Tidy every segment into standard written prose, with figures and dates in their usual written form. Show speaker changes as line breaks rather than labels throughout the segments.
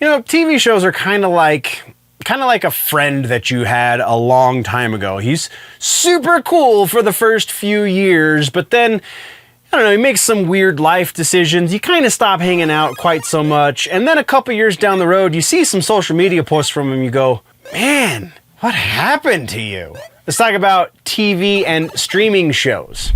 You know, TV shows are kind of like a friend that you had a long time ago. He's super cool for the first few years, but then, I don't know, he makes some weird life decisions. You kind of stop hanging out quite so much. And then a couple years down the road, you see some social media posts from him. You go, man, what happened to you? Let's talk about TV and streaming shows.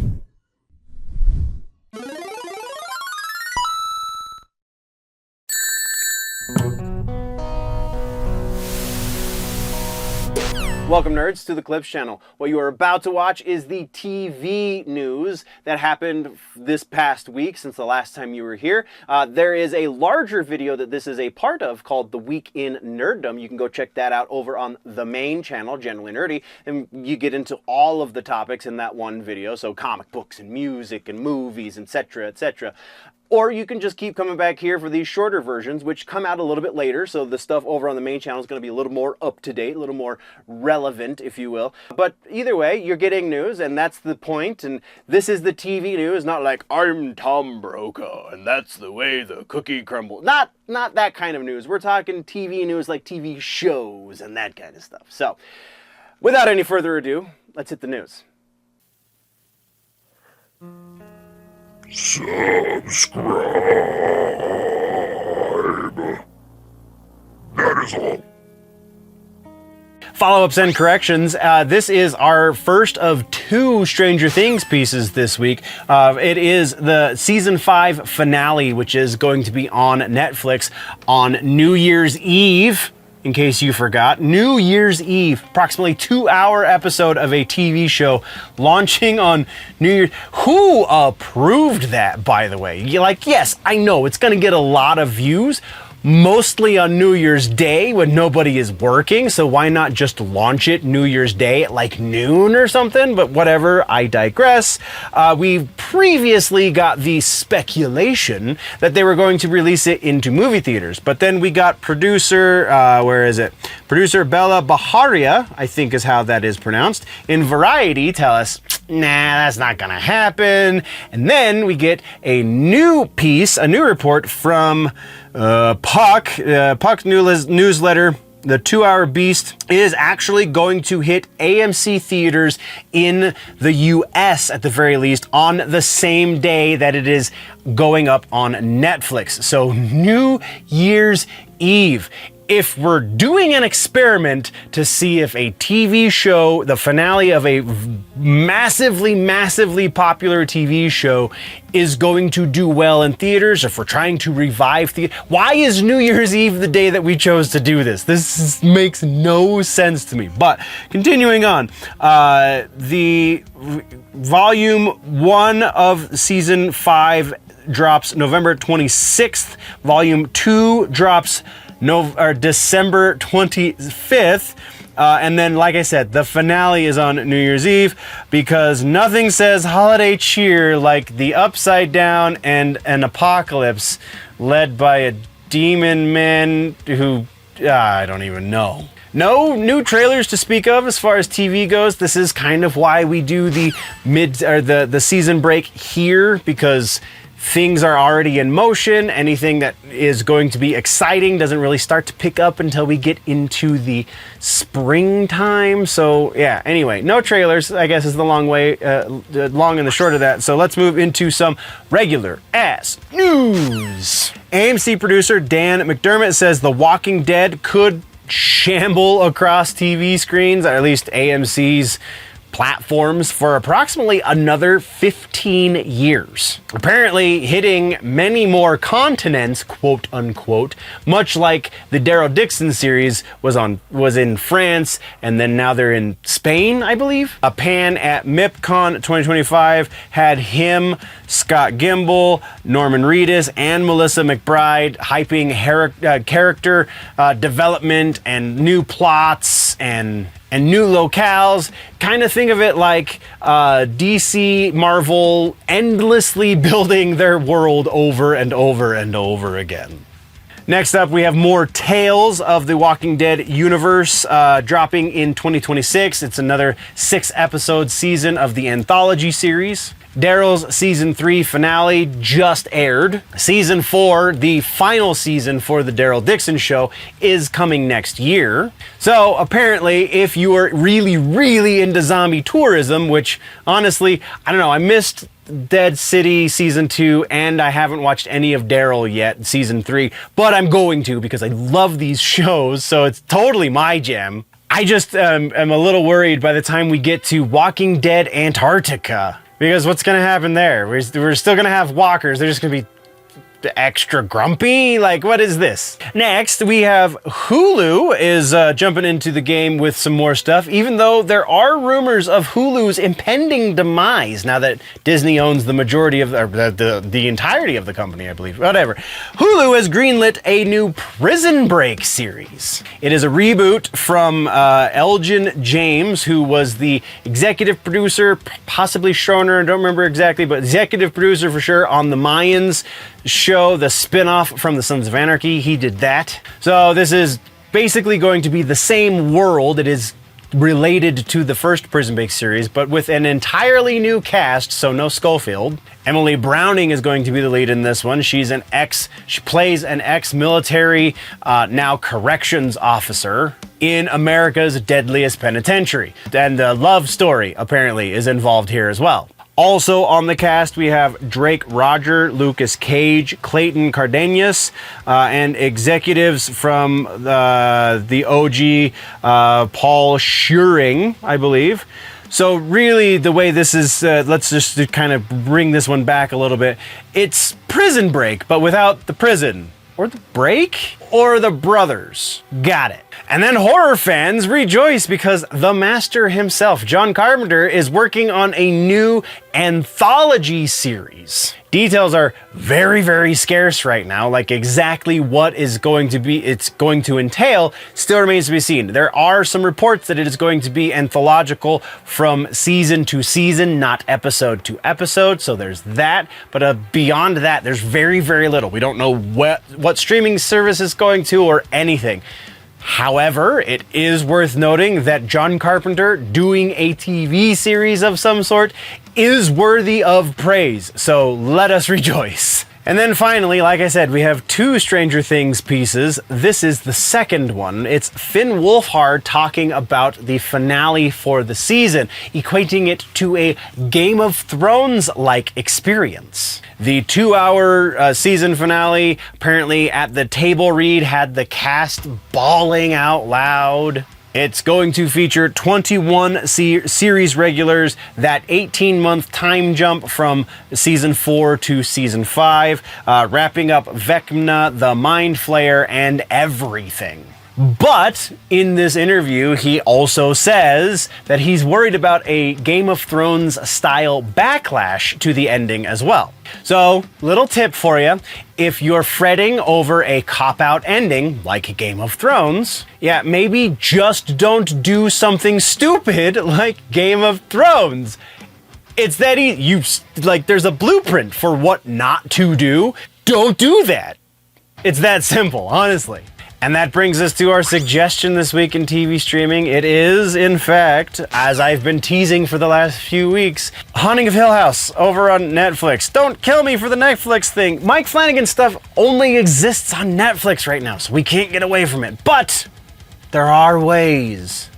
Welcome, nerds, to the Clips channel. What you are about to watch is the TV news that happened this past week since the last time you were here. There is a larger video that this is a part of called The Week in Nerddom. You can go check that out over on the main channel, Generally Nerdy, and you get into all of the topics in that one video. So comic books and music and movies, etc., etc. Or you can just keep coming back here for these shorter versions, which come out a little bit later, so the stuff over on the main channel is going to be a little more up-to-date, a little more relevant, if you will. But either way, you're getting news, and that's the point, and this is the TV news, not like, I'm Tom Brokaw, and that's the way the cookie crumbles. Not that kind of news. We're talking TV news like TV shows and that kind of stuff. So, without any further ado, let's hit the news.
Subscribe. That is all.
Follow-ups and corrections. This is our first of 2 Stranger Things pieces this week. It is the season 5 finale, which is going to be on Netflix on New Year's Eve. In case you forgot, New Year's Eve, approximately 2-hour episode of a TV show launching on New Year's. Who approved that, by the way? You're like, yes, I know it's going to get a lot of views, mostly on New Year's Day when nobody is working, so why not just launch it New Year's Day at like noon or something? But whatever, I digress. We previously got the speculation that they were going to release it into movie theaters, but then we got producer, Producer Bella Baharia, I think is how that is pronounced, in Variety tell us, nah, that's not gonna happen. And then we get a new piece, a new report from Puck newsletter. The 2-Hour Beast is actually going to hit AMC theaters in the US at the very least on the same day that it is going up on Netflix. So New Year's Eve. If we're doing an experiment to see if a TV show, the finale of a massively, massively popular TV show is going to do well in theaters, if we're trying to revive theater, why is New Year's Eve the day that we chose to do this? This makes no sense to me. But continuing on, the volume 1 of season 5 drops November 26th. Volume 2 drops December 25th. And then, like I said, the finale is on New Year's Eve because nothing says holiday cheer like the Upside Down and an apocalypse led by a demon man who, I don't even know. No new trailers to speak of as far as TV goes. This is kind of why we do the the season break here, because things are already in motion. Anything that is going to be exciting doesn't really start to pick up until we get into the springtime. So yeah, anyway, no trailers, I guess, is the long and the short of that. So let's move into some regular ass news. AMC producer Dan McDermott says The Walking Dead could shamble across TV screens, or at least AMC's platforms, for approximately another 15 years. Apparently hitting many more continents, quote unquote, much like the Daryl Dixon series was in France, and then now they're in Spain, I believe. A pan at MIPCon 2025 had him, Scott Gimble, Norman Reedus, and Melissa McBride hyping character development and new plots and new locales. Kind of think of it like DC, Marvel endlessly building their world over and over and over again. Next up, we have more Tales of the Walking Dead universe dropping in 2026. It's another 6-episode season of the anthology series. Daryl's season 3 finale just aired. Season 4, the final season for the Daryl Dixon show, is coming next year. So apparently, if you are really, really into zombie tourism, which honestly, I don't know, I missed Dead City season 2 and I haven't watched any of Daryl yet, season 3, but I'm going to because I love these shows, so it's totally my jam. I just am a little worried by the time we get to Walking Dead Antarctica, because what's going to happen there? We're still going to have walkers. They're just going to be extra grumpy. Like, what is this? Next, we have Hulu is jumping into the game with some more stuff, even though there are rumors of Hulu's impending demise now that Disney owns the majority of the entirety of the company, I believe. Whatever. Hulu has greenlit a new Prison Break series. It is a reboot from Elgin James, who was the executive producer, possibly showrunner, I don't remember exactly, but executive producer for sure on the Mayans show, the spin-off from the Sons of Anarchy. He did that. So this is basically going to be the same world. It is related to the first Prison Break series, but with an entirely new cast, so no Schofield. Emily Browning is going to be the lead in this one. She plays an ex-military, now corrections officer in America's deadliest penitentiary. And the love story, apparently, is involved here as well. Also on the cast, we have Drake Roger, Lucas Cage, Clayton Cardenas, and executives from the OG, Paul Scheuring, I believe. So really, the way this is, let's just kind of bring this one back a little bit. It's Prison Break, but without the prison. Or the break? Or the brothers. Got it. And then horror fans rejoice because the master himself, John Carpenter, is working on a new anthology series. Details are very, very scarce right now, like exactly what it's going to entail still remains to be seen. There are some reports that it is going to be anthological from season to season, not episode to episode, so there's that. But beyond that, there's very, very little. We don't know what streaming service it's going to or anything. However, it is worth noting that John Carpenter doing a TV series of some sort is worthy of praise, so let us rejoice. And then finally, like I said, we have 2 Stranger Things pieces. This is the second one. It's Finn Wolfhard talking about the finale for the season, equating it to a Game of Thrones-like experience. The 2-hour season finale, apparently at the table read, had the cast bawling out loud. It's going to feature 21 series regulars, that 18-month time jump from season 4 to season 5, wrapping up Vecna, the Mind Flayer, and everything. But in this interview, he also says that he's worried about a Game of Thrones style backlash to the ending as well. So, little tip for you, if you're fretting over a cop-out ending, like Game of Thrones, yeah, maybe just don't do something stupid like Game of Thrones. It's that easy. There's a blueprint for what not to do. Don't do that. It's that simple, honestly. And that brings us to our suggestion this week in TV streaming. It is, in fact, as I've been teasing for the last few weeks, Haunting of Hill House over on Netflix. Don't kill me for the Netflix thing. Mike Flanagan stuff only exists on Netflix right now, so we can't get away from it. But there are ways.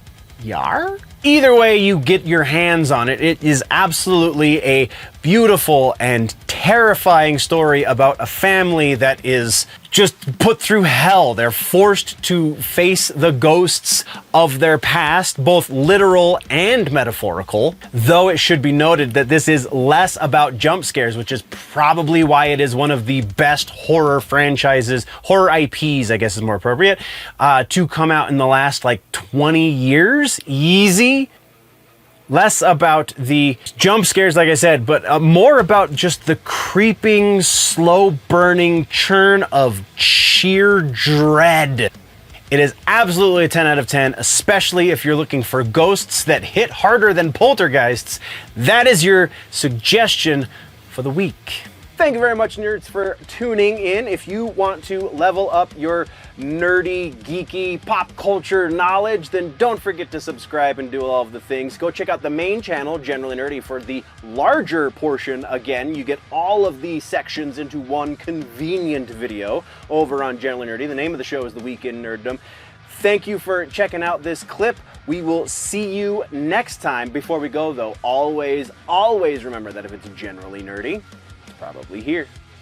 Yar? Either way you get your hands on it, it is absolutely a beautiful and terrifying story about a family that is just put through hell. They're forced to face the ghosts of their past, both literal and metaphorical, though it should be noted that this is less about jump scares, which is probably why it is one of the best horror franchises, horror IPs, I guess is more appropriate, to come out in the last 20 years. Easy. Less about the jump scares, like I said, but more about just the creeping, slow-burning churn of sheer dread. It is absolutely a 10 out of 10, especially if you're looking for ghosts that hit harder than poltergeists. That is your suggestion for the week. Thank you very much, nerds, for tuning in. If you want to level up your nerdy, geeky, pop culture knowledge, then don't forget to subscribe and do all of the things. Go check out the main channel, Generally Nerdy, for the larger portion. Again, you get all of the sections into one convenient video over on Generally Nerdy. The name of the show is The Week in Nerddom. Thank you for checking out this clip. We will see you next time. Before we go, though, always remember that if it's generally nerdy, probably here.